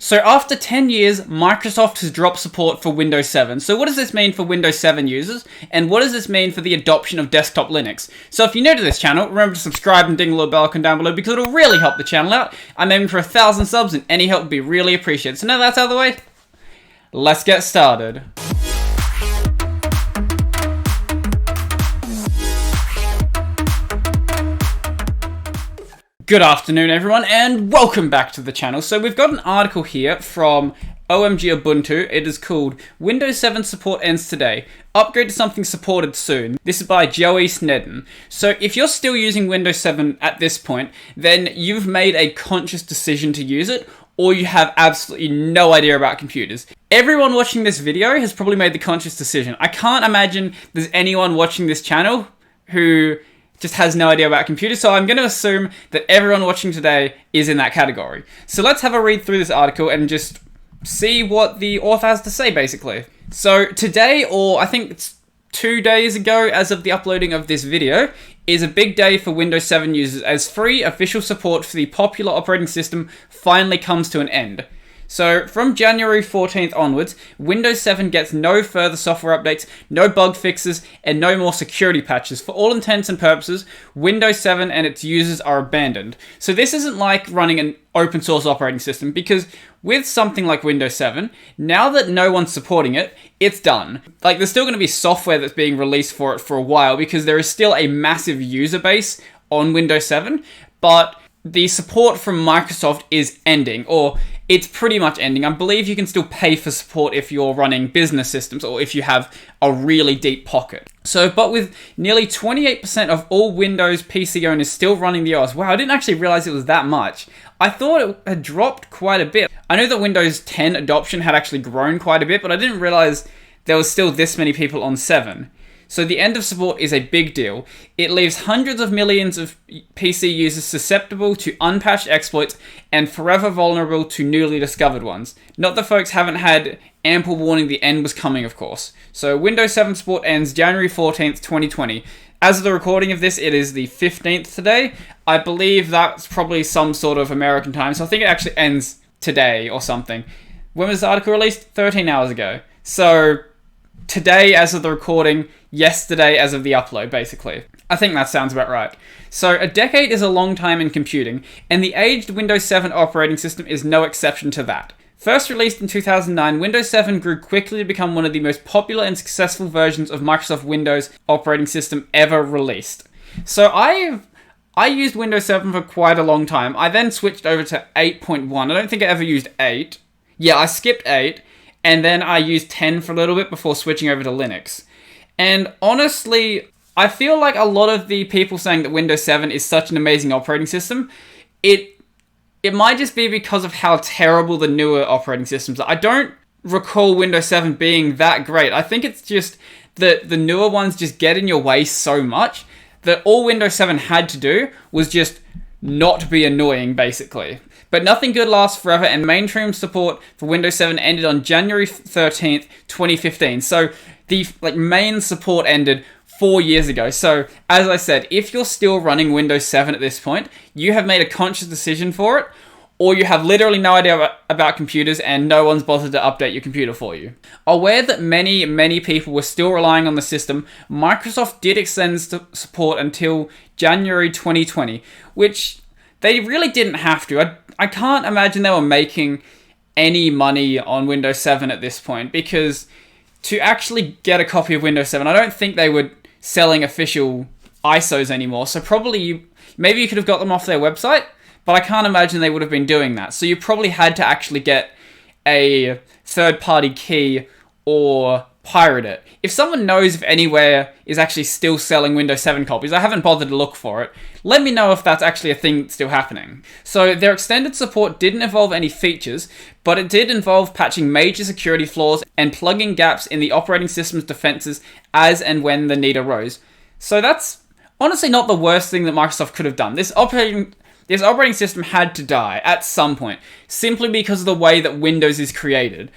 So after 10 years, Microsoft has dropped support for Windows 7. So what does this mean for Windows 7 users? And what does this mean for the adoption of desktop Linux? So if you're new to this channel, remember to subscribe and ding the little bell icon down below because it'll really help the channel out. I'm aiming for 1,000 subs and any help would be really appreciated. So now that's out of the way, let's get started. Good afternoon everyone and welcome back to the channel. So we've got an article here from OMG Ubuntu. It is called Windows 7 Support Ends Today. Upgrade to something supported soon. This is by Joey Snedden. So if you're still using Windows 7 at this point, then you've made a conscious decision to use it, or you have absolutely no idea about computers. Everyone watching this video has probably made the conscious decision. I can't imagine there's anyone watching this channel who just has no idea about computers, so I'm going to assume that everyone watching today is in that category. So let's have a read through this article and just see what the author has to say, basically. So today, or I think it's 2 days ago as of the uploading of this video, is a big day for Windows 7 users as free official support for the popular operating system finally comes to an end. So from January 14th onwards, Windows 7 gets no further software updates, no bug fixes, and no more security patches. For all intents and purposes, Windows 7 and its users are abandoned. So this isn't like running an open source operating system, because with something like Windows 7, now that no one's supporting it, it's done. Like, there's still going to be software that's being released for it for a while, because there is still a massive user base on Windows 7, but the support from Microsoft is ending, or it's pretty much ending. I believe you can still pay for support if you're running business systems or if you have a really deep pocket. So, but with nearly 28% of all Windows PC owners still running the OS. Wow, I didn't actually realize it was that much. I thought it had dropped quite a bit. I know that Windows 10 adoption had actually grown quite a bit, but I didn't realize there was still this many people on 7. So the end of support is a big deal. It leaves hundreds of millions of PC users susceptible to unpatched exploits and forever vulnerable to newly discovered ones. Not that folks haven't had ample warning the end was coming, of course. So Windows 7 support ends January 14th, 2020. As of the recording of this, it is the 15th today. I believe that's probably some sort of American time, so I think it actually ends today or something. When was the article released? 13 hours ago. So today as of the recording, yesterday as of the upload, basically. I think that sounds about right. So a decade is a long time in computing, and the aged Windows 7 operating system is no exception to that. First released in 2009, Windows 7 grew quickly to become one of the most popular and successful versions of Microsoft Windows operating system ever released. So I used Windows 7 for quite a long time. I then switched over to 8.1. I don't think I ever used 8. Yeah, I skipped 8, and then I used 10 for a little bit before switching over to Linux. And honestly, I feel like a lot of the people saying that Windows 7 is such an amazing operating system, it might just be because of how terrible the newer operating systems are. I don't recall Windows 7 being that great. I think it's just that the newer ones just get in your way so much that all Windows 7 had to do was just not be annoying, basically. But nothing good lasts forever, and mainstream support for Windows 7 ended on January 13th, 2015. So the main support ended 4 years ago. So, as I said, if you're still running Windows 7 at this point, you have made a conscious decision for it, or you have literally no idea about computers and no one's bothered to update your computer for you. Aware that many people were still relying on the system, Microsoft did extend support until January 2020, which they really didn't have to. I can't imagine they were making any money on Windows 7 at this point, because to actually get a copy of Windows 7, I don't think they were selling official ISOs anymore. So probably, maybe you could have got them off their website, but I can't imagine they would have been doing that. So you probably had to actually get a third-party key or pirate it. If someone knows if anywhere is actually still selling Windows 7 copies, I haven't bothered to look for it, let me know if that's actually a thing still happening. So their extended support didn't involve any features, but it did involve patching major security flaws and plugging gaps in the operating system's defenses as and when the need arose. So that's honestly not the worst thing that Microsoft could have done. This operating system had to die at some point, simply because of the way that Windows is created.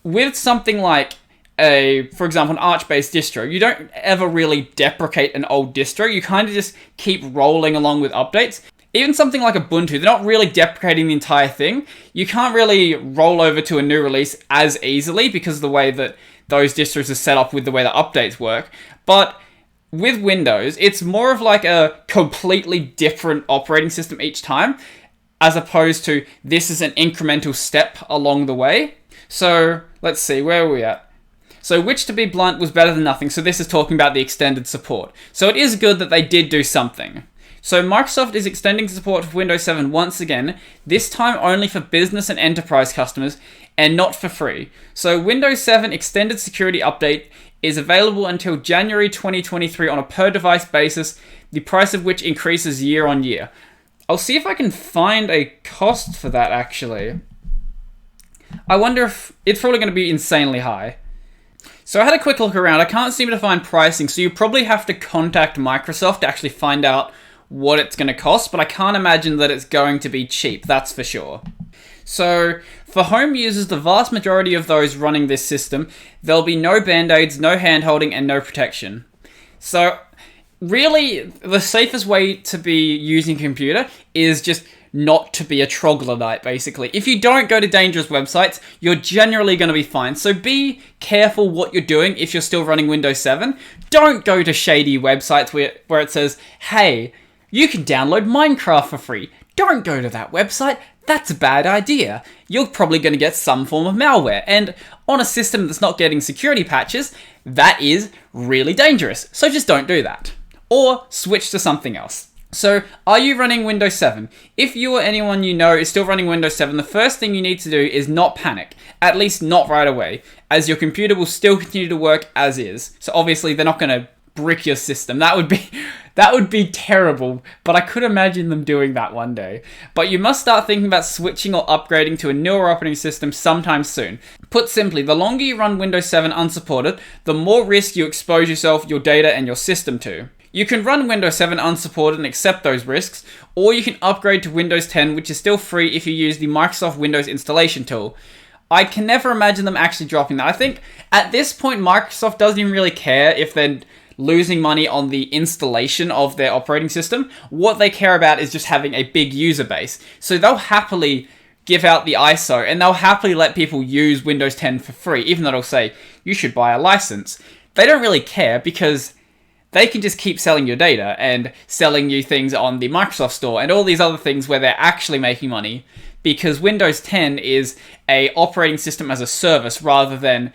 With something like for example, an Arch-based distro, you don't ever really deprecate an old distro. You kind of just keep rolling along with updates. even something like Ubuntu, they're not really deprecating the entire thing. You can't really roll over to a new release as easily because of the way that those distros are set up with the way the updates work. But with Windows, it's more of like a completely different operating system each time, as opposed to this is an incremental step along the way. So let's see, where are we at? So which, to be blunt, was better than nothing. So this is talking about the extended support. So it is good that they did do something. So Microsoft is extending support for Windows 7 once again, this time only for business and enterprise customers and not for free. So Windows 7 Extended Security Update is available until January 2023 on a per device basis, the price of which increases year on year. I'll see if I can find a cost for that actually. I wonder if it's probably going to be insanely high. So I had a quick look around. I can't seem to find pricing, so you probably have to contact Microsoft to actually find out what it's going to cost, but I can't imagine that it's going to be cheap, that's for sure. So for home users, the vast majority of those running this system, there'll be no band-aids, no hand-holding, and no protection. So really, the safest way to be using a computer is just not to be a troglodyte, basically. If you don't go to dangerous websites, you're generally going to be fine. So be careful what you're doing if you're still running Windows 7. Don't go to shady websites where it says, hey, you can download Minecraft for free. Don't go to that website. That's a bad idea. You're probably going to get some form of malware. And on a system that's not getting security patches, that is really dangerous. So just don't do that. Or switch to something else. So, are you running Windows 7? If you or anyone you know is still running Windows 7, the first thing you need to do is not panic. At least not right away, as your computer will still continue to work as is. So obviously they're not going to brick your system. That would be terrible, but I could imagine them doing that one day. But you must start thinking about switching or upgrading to a newer operating system sometime soon. Put simply, the longer you run Windows 7 unsupported, the more risk you expose yourself, your data, and your system to. You can run Windows 7 unsupported and accept those risks, or you can upgrade to Windows 10, which is still free if you use the Microsoft Windows installation tool. I can never imagine them actually dropping that. I think at this point, Microsoft doesn't even really care if they're losing money on the installation of their operating system. What they care about is just having a big user base. So they'll happily give out the ISO, and they'll happily let people use Windows 10 for free, even though they'll say, you should buy a license. They don't really care because they can just keep selling your data and selling you things on the Microsoft Store and all these other things where they're actually making money, because Windows 10 is a operating system as a service rather than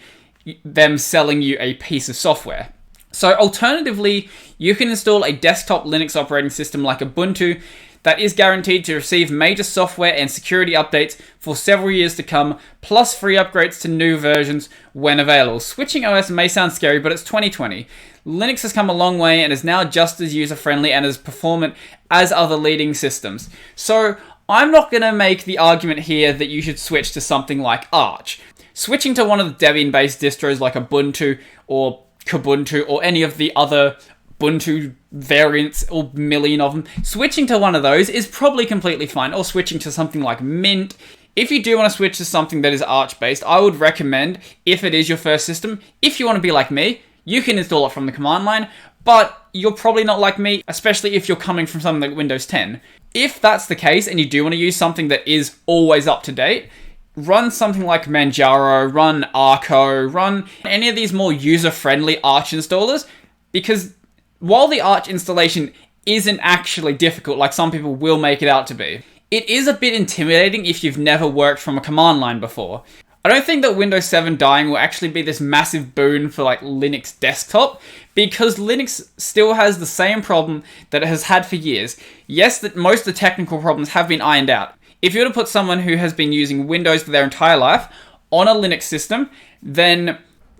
them selling you a piece of software. So alternatively, you can install a desktop Linux operating system like Ubuntu that is guaranteed to receive major software and security updates for several years to come, plus free upgrades to new versions when available. Switching OS may sound scary, but it's 2020. Linux has come a long way and is now just as user-friendly and as performant as other leading systems. So I'm not going to make the argument here that you should switch to something like Arch. Switching to one of the Debian-based distros like Ubuntu or Kubuntu or any of the other Ubuntu variants, or million of them, switching to one of those is probably completely fine, or switching to something like Mint. If you do want to switch to something that is Arch-based, I would recommend, if it is your first system, if you want to be like me, you can install it from the command line, but you're probably not like me, especially if you're coming from something like Windows 10. If that's the case, and you do want to use something that is always up to date, run something like Manjaro, run Arco, run any of these more user-friendly Arch installers, because while the Arch installation isn't actually difficult, like some people will make it out to be, it is a bit intimidating if you've never worked from a command line before. I don't think that Windows 7 dying will actually be this massive boon for like Linux desktop, because Linux still has the same problem that it has had for years. Yes, that most of the technical problems have been ironed out. If you were to put someone who has been using Windows for their entire life on a Linux system, then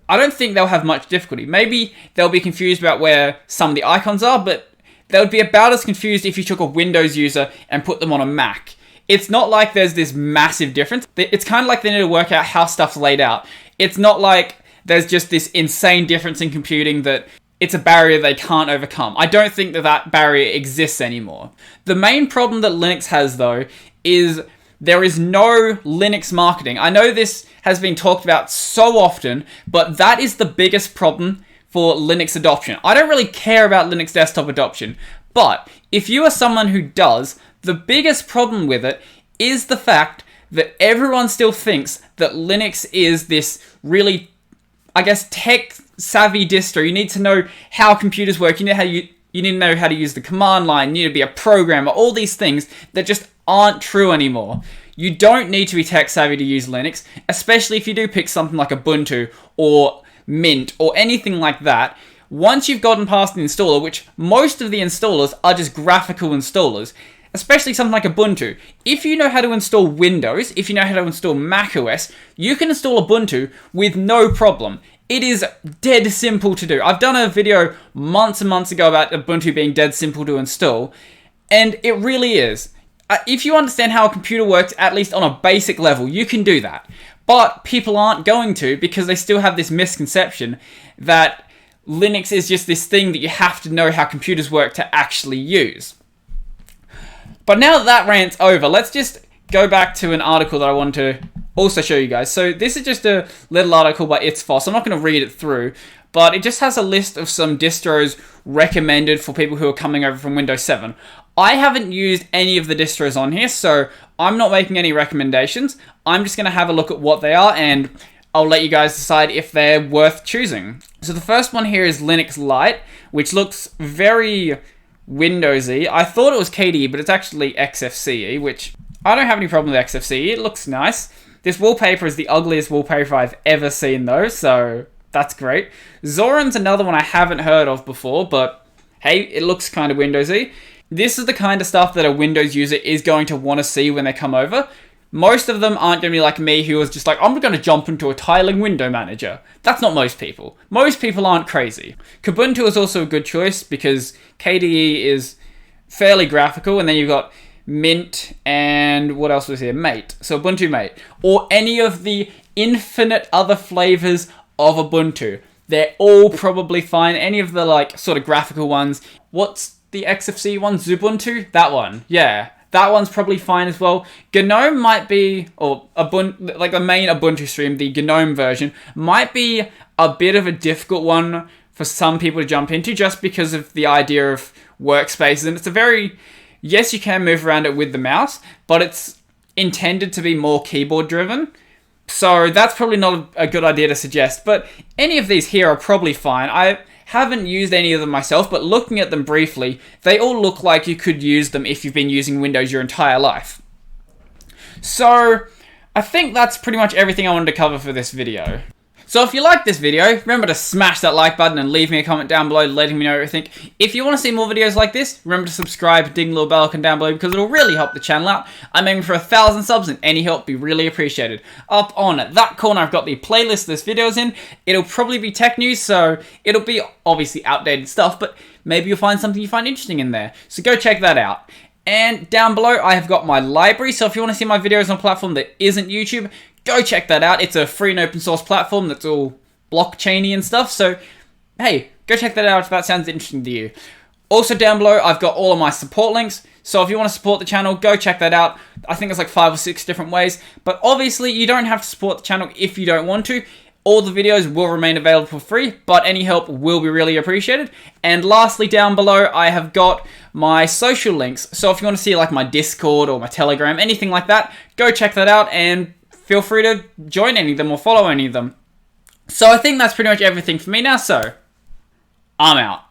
I don't think they'll have much difficulty. Maybe they'll be confused about where some of the icons are, but they would be about as confused if you took a Windows user and put them on a Mac. It's not like there's this massive difference. It's kind of like they need to work out how stuff's laid out. It's not like there's just this insane difference in computing that it's a barrier they can't overcome. I don't think that that barrier exists anymore. The main problem that Linux has, though, is there is no Linux marketing. I know this has been talked about so often, but that is the biggest problem for Linux adoption. I don't really care about Linux desktop adoption, but if you are someone who does, The biggest problem with it is the fact that everyone still thinks that Linux is this really, I guess, tech-savvy distro. You need to know how computers work. You need to know how to use the command line. You need to be a programmer. All these things that just aren't true anymore. You don't need to be tech-savvy to use Linux, especially if you do pick something like Ubuntu or Mint or anything like that. Once you've gotten past the installer, which most of the installers are just graphical installers, especially something like Ubuntu. If you know how to install Windows, if you know how to install macOS, you can install Ubuntu with no problem. It is dead simple to do. I've done a video months and months ago about Ubuntu being dead simple to install, and it really is. If you understand how a computer works, at least on a basic level, you can do that. But people aren't going to, because they still have this misconception that Linux is just this thing that you have to know how computers work to actually use. But now that rant's over, let's just go back to an article that I want to also show you guys. So this is just a little article by ETH Wallet. I'm not going to read it through, but it just has a list of some distros recommended for people who are coming over from Windows 7. I haven't used any of the distros on here, so I'm not making any recommendations. I'm just going to have a look at what they are, and I'll let you guys decide if they're worth choosing. So the first one here is Linux Lite, which looks very Windowsy. I thought it was KDE, but it's actually XFCE, which I don't have any problem with XFCE. It looks nice. This wallpaper is the ugliest wallpaper I've ever seen though, so that's great. Zoran's another one I haven't heard of before, but hey, it looks kind of Windowsy. This is the kind of stuff that a Windows user is going to want to see when they come over. Most of them aren't going to be like me, who was just like, I'm going to jump into a tiling window manager. That's not most people. Most people aren't crazy. Kubuntu is also a good choice because KDE is fairly graphical, and then you've got Mint and what else was here? Mate. So Ubuntu Mate. Or any of the infinite other flavors of Ubuntu. They're all probably fine. Any of the like sort of graphical ones. What's the XFCE one? Xubuntu? That one. Yeah. That one's probably fine as well. GNOME might be, or Ubuntu, like the main Ubuntu stream, the GNOME version, might be a bit of a difficult one for some people to jump into just because of the idea of workspaces. And it's a very, yes, you can move around it with the mouse, but it's intended to be more keyboard driven. So that's probably not a good idea to suggest. But any of these here are probably fine. I haven't used any of them myself, but looking at them briefly, they all look like you could use them if you've been using Windows your entire life. So I think that's pretty much everything I wanted to cover for this video. So if you liked this video, remember to smash that like button and leave me a comment down below letting me know what you think. If you want to see more videos like this, remember to subscribe and ding the little bell icon down below because it'll really help the channel out. I'm aiming for 1,000 subs and any help would be really appreciated. Up on that corner, I've got the playlist this video's in. It'll probably be tech news, so it'll be obviously outdated stuff, but maybe you'll find something you find interesting in there. So go check that out. And down below, I have got my library, so if you want to see my videos on a platform that isn't YouTube, go check that out. It's a free and open source platform that's all blockchainy and stuff. So, hey, go check that out if that sounds interesting to you. Also down below, I've got all of my support links. So if you want to support the channel, go check that out. I think there's like 5 or 6 different ways. But obviously, you don't have to support the channel if you don't want to. All the videos will remain available for free, but any help will be really appreciated. And lastly, down below, I have got my social links. So if you want to see like my Discord or my Telegram, anything like that, go check that out and feel free to join any of them or follow any of them. So I think that's pretty much everything for me now, so I'm out.